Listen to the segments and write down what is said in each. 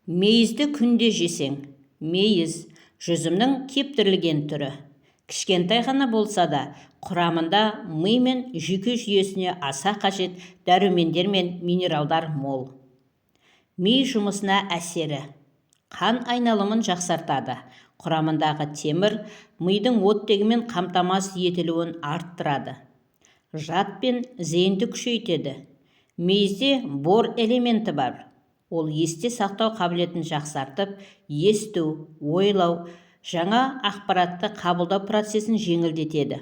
Мейізді күнде жесең, мейіз жүзімнің кептірілген түрі. Кішкентай ғана болса да, құрамында ми мен жүйке жүйесіне аса қажет дәрумендер мен минералдар мол. Ми жұмысына әсері. Қан айналымын жақсартады. Құрамындағы темір мидың оттегімен қамтамасыз етілуін арттырады. Жад пен зейінді күшейтеді. Мейізде бор элементі бар. Ол есте сақтау қабілетін жақсартып, есту, ойлау, жаңа ақпаратты қабылдау процесін жеңілдетеді.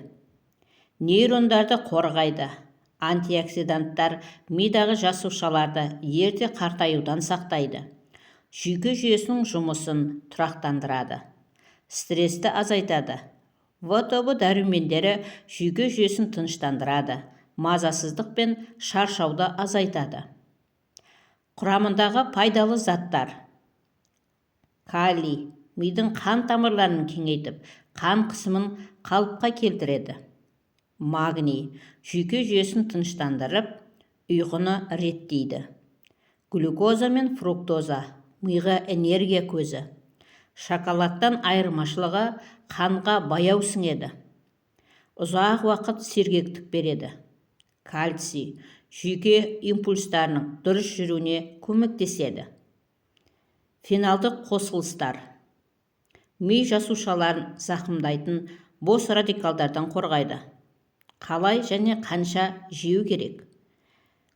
Нейрондарды қорғайды. Антиоксиданттар мидағы жасушаларды ерте қартаюдан сақтайды. Жүйке жүйесінің жұмысын тұрақтандырады. Стрессті азайтады. В тобы дәрумендері жүйке жүйесін тыныштандырады. Мазасыздық пен шаршауды азайтады. Құрамындағы пайдалы заттар. Калий мидың қан тамырларын кеңейтіп, қан қысымын қалыпқа келтіреді. Магний жүйке жүйесін тыныштандырып, ұйқыны реттейді. Глюкоза мен фруктоза миға энергия көзі. Шоколадтан айырмашылығы қанға баяу сіңеді. Ұзақ уақыт сергектік береді. Кальций жүйке импульстарының дұрыс жүруіне көмектеседі. Феналдық қосылыстар. Ми жасушаларын зақымдайтын бос радикалдардан қорғайды. Қалай және қанша жеу керек?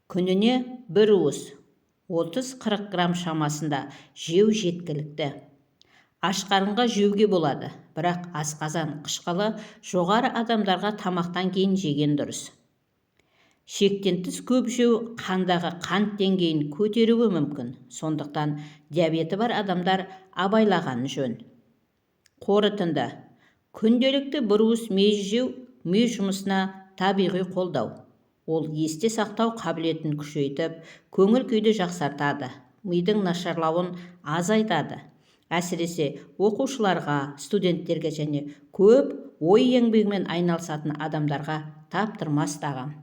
Күніне бір уыс 30-40 грамм шамасында жеу жеткілікті. Аш қарынға жеуге болады, бірақ асқазан қышқылы жоғары адамдарға тамақтан кейін жеген дұрыс. Шектен тыс көп жеу қандағы қант деңгейін көтеруі мүмкін, сондықтан диабеті бар адамдар абайлағаны жөн. Қорытынды. Күнделікті бір уыс мейіз жеу ми жұмысына табиғи қолдау. Ол есте сақтау қабілетін күшейтіп, көңіл күйді жақсартады, мидың нашарлауын азайтады. Әсіресе оқушыларға, студенттерге және көп ой еңбегімен айналысатын адамдарға таптырмас тағам.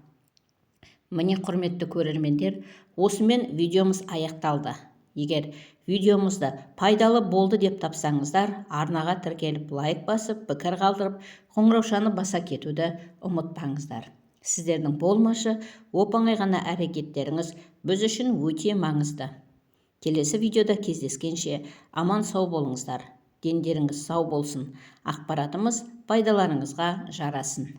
Міне, құрметті көрермендер, осымен видеомыз аяқталды. Егер видеомызды пайдалы болды деп тапсаңыздар, арнаға тіркеліп лайк басып, пікір қалдырып, қоңыраушаны баса кетуді ұмытпаңыздар. Сіздердің болмашы, оп-оңай ғана әрекеттеріңіз біз үшін өте маңызды. Келесі видеода кездескенше аман сау болыңыздар. Дендеріңіз сау болсын. Ақпаратымыз пайдаларыңызға жарасын.